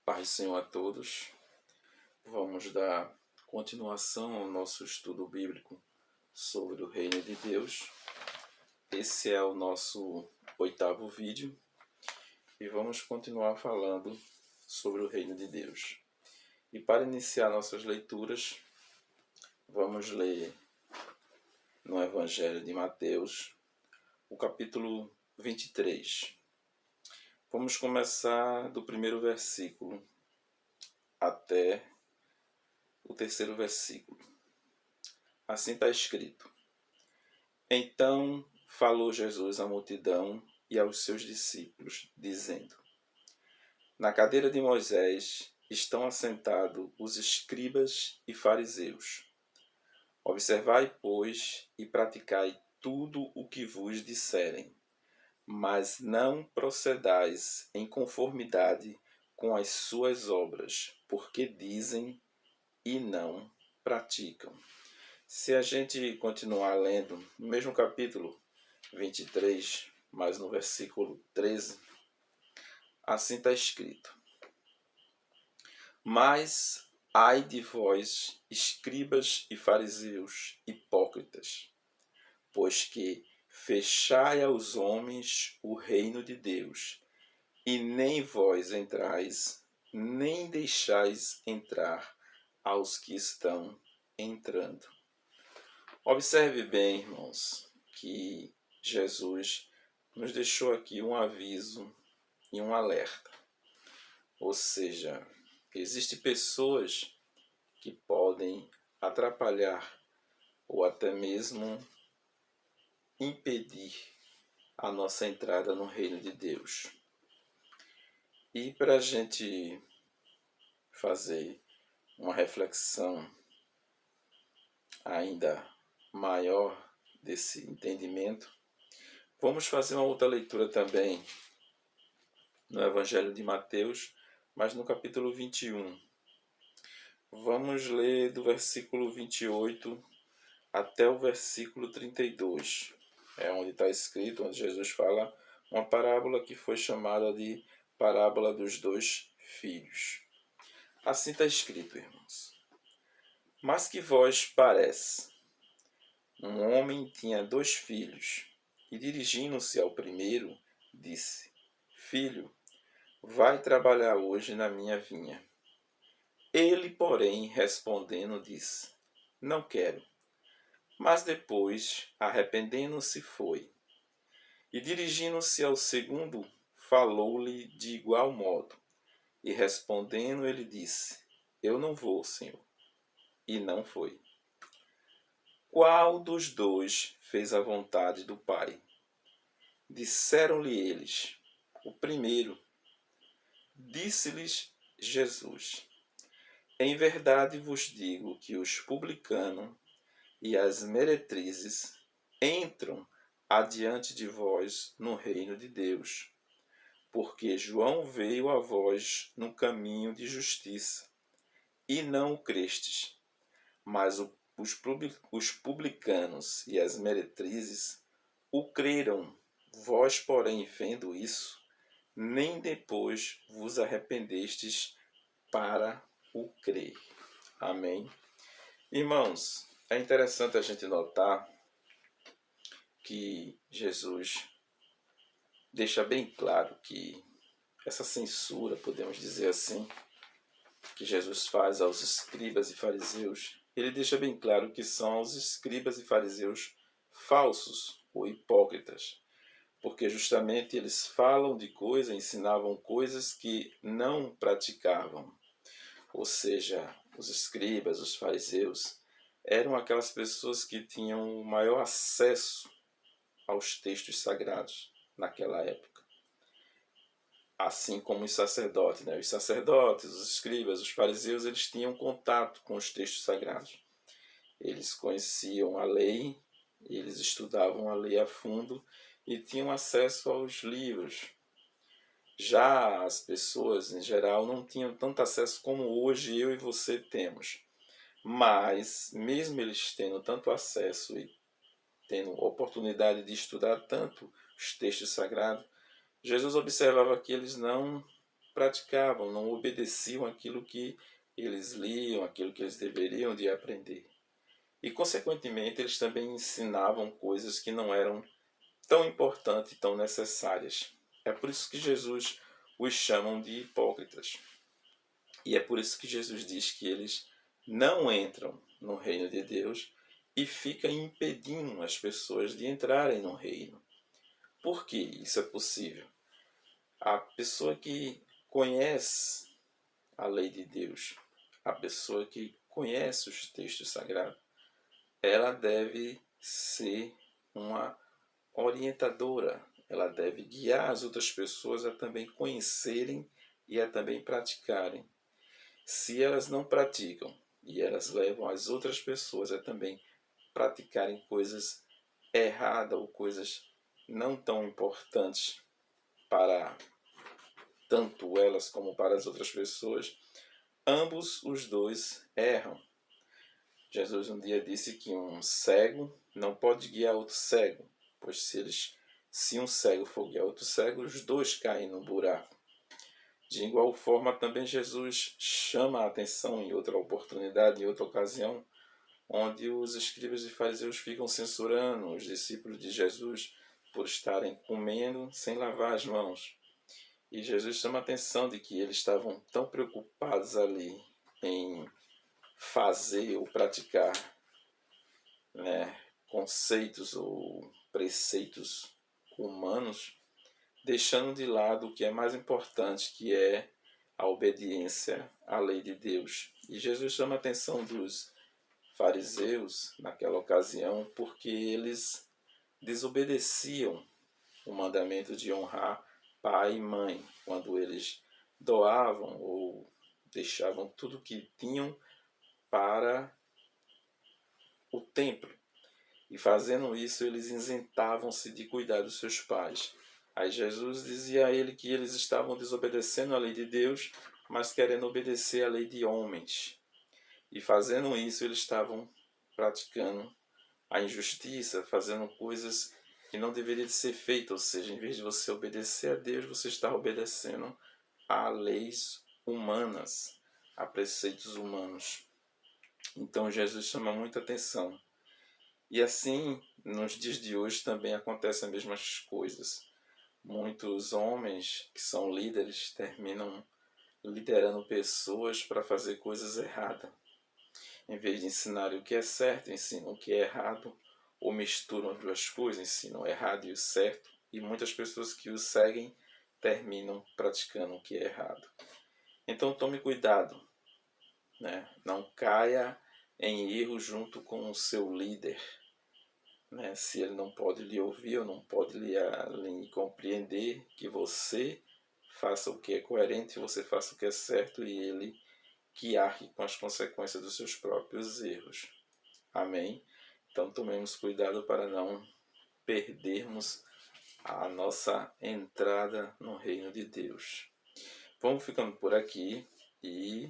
Paz do Senhor a todos. Vamos dar continuação ao nosso estudo bíblico sobre o Reino de Deus. Esse é o nosso 8º vídeo e vamos continuar falando sobre o Reino de Deus. E para iniciar nossas leituras, vamos ler no Evangelho de Mateus, o capítulo 23. Vamos começar do primeiro versículo até o 3º versículo. Assim está escrito: Então falou Jesus à multidão e aos seus discípulos, dizendo: Na cadeira de Moisés estão assentados os escribas e fariseus. Observai, pois, e praticai tudo o que vos disserem, mas não procedais em conformidade com as suas obras, porque dizem e não praticam. Se a gente continuar lendo no mesmo capítulo 23, mas no versículo 13, assim está escrito: Mas ai de vós, escribas e fariseus, hipócritas, pois que fechai aos homens o reino de Deus, e nem vós entrais, nem deixais entrar aos que estão entrando. Observe bem, irmãos, que Jesus nos deixou aqui um aviso e um alerta. Ou seja, existem pessoas que podem atrapalhar ou até mesmo impedir a nossa entrada no reino de Deus. E para a gente fazer uma reflexão ainda maior desse entendimento, vamos fazer uma outra leitura também no Evangelho de Mateus, mas no capítulo 21. Vamos ler do versículo 28 até o versículo 32. É onde está escrito, onde Jesus fala uma parábola que foi chamada de parábola dos dois filhos. Assim está escrito, irmãos: Mas que vós parece? Um homem tinha 2 filhos, e dirigindo-se ao primeiro, disse: Filho, vai trabalhar hoje na minha vinha. Ele, porém, respondendo, disse: Não quero. Mas depois, arrependendo-se, foi. E dirigindo-se ao segundo, falou-lhe de igual modo. E respondendo, ele disse: Eu não vou, Senhor. E não foi. Qual dos dois fez a vontade do Pai? Disseram-lhe eles: O primeiro. Disse-lhes Jesus: Em verdade vos digo que os publicanos e as meretrizes entram adiante de vós no reino de Deus, porque João veio a vós no caminho de justiça, e não o crestes, mas os publicanos e as meretrizes o creram. Vós, porém, vendo isso, nem depois vos arrependestes para o crer. Amém? Irmãos, é interessante a gente notar que Jesus deixa bem claro que essa censura, podemos dizer assim, que Jesus faz aos escribas e fariseus, ele deixa bem claro que são os escribas e fariseus falsos ou hipócritas, porque justamente eles falam de coisas, ensinavam coisas que não praticavam. Ou seja, os escribas, os fariseus, eram aquelas pessoas que tinham o maior acesso aos textos sagrados naquela época. Assim como os sacerdotes, né? Os sacerdotes, os escribas, os fariseus, eles tinham contato com os textos sagrados. Eles conheciam a lei, eles estudavam a lei a fundo e tinham acesso aos livros. Já as pessoas, em geral, não tinham tanto acesso como hoje eu e você temos. Mas, mesmo eles tendo tanto acesso e tendo oportunidade de estudar tanto os textos sagrados, Jesus observava que eles não praticavam, não obedeciam aquilo que eles liam, aquilo que eles deveriam de aprender. E, consequentemente, eles também ensinavam coisas que não eram tão importantes e tão necessárias. É por isso que Jesus os chamam de hipócritas. E é por isso que Jesus diz que eles não entram no reino de Deus e fica impedindo as pessoas de entrarem no reino. Por que isso é possível? A pessoa que conhece a lei de Deus, a pessoa que conhece os textos sagrados, ela deve ser uma orientadora, ela deve guiar as outras pessoas a também conhecerem e a também praticarem. Se elas não praticam e elas levam as outras pessoas a também praticarem coisas erradas ou coisas não tão importantes para tanto elas como para as outras pessoas, ambos os dois erram. Jesus um dia disse que um cego não pode guiar outro cego, pois se um cego for guiar outro cego, os dois caem no buraco. De igual forma, também Jesus chama a atenção em outra oportunidade, em outra ocasião, onde os escribas e fariseus ficam censurando os discípulos de Jesus por estarem comendo sem lavar as mãos. E Jesus chama a atenção de que eles estavam tão preocupados ali em fazer ou praticar, né, conceitos ou preceitos humanos, deixando de lado o que é mais importante, que é a obediência à lei de Deus. E Jesus chama a atenção dos fariseus naquela ocasião porque eles desobedeciam o mandamento de honrar pai e mãe quando eles doavam ou deixavam tudo que tinham para o templo. E fazendo isso, eles isentavam-se de cuidar dos seus pais. Aí Jesus dizia a ele que eles estavam desobedecendo a lei de Deus, mas querendo obedecer a lei de homens. E fazendo isso, eles estavam praticando a injustiça, fazendo coisas que não deveriam ser feitas. Ou seja, em vez de você obedecer a Deus, você está obedecendo a leis humanas, a preceitos humanos. Então Jesus chama muita atenção. E assim, nos dias de hoje também acontecem as mesmas coisas. Muitos homens que são líderes terminam liderando pessoas para fazer coisas erradas. Em vez de ensinar o que é certo, ensinam o que é errado, ou misturam as duas coisas, ensinam o errado e o certo, e muitas pessoas que o seguem terminam praticando o que é errado. Então tome cuidado, né? Não caia em erro junto com o seu líder. Né? Se ele não pode lhe ouvir ou não pode lhe compreender, que você faça o que é coerente, você faça o que é certo e ele que arque com as consequências dos seus próprios erros. Amém? Então tomemos cuidado para não perdermos a nossa entrada no reino de Deus. Vamos ficando por aqui e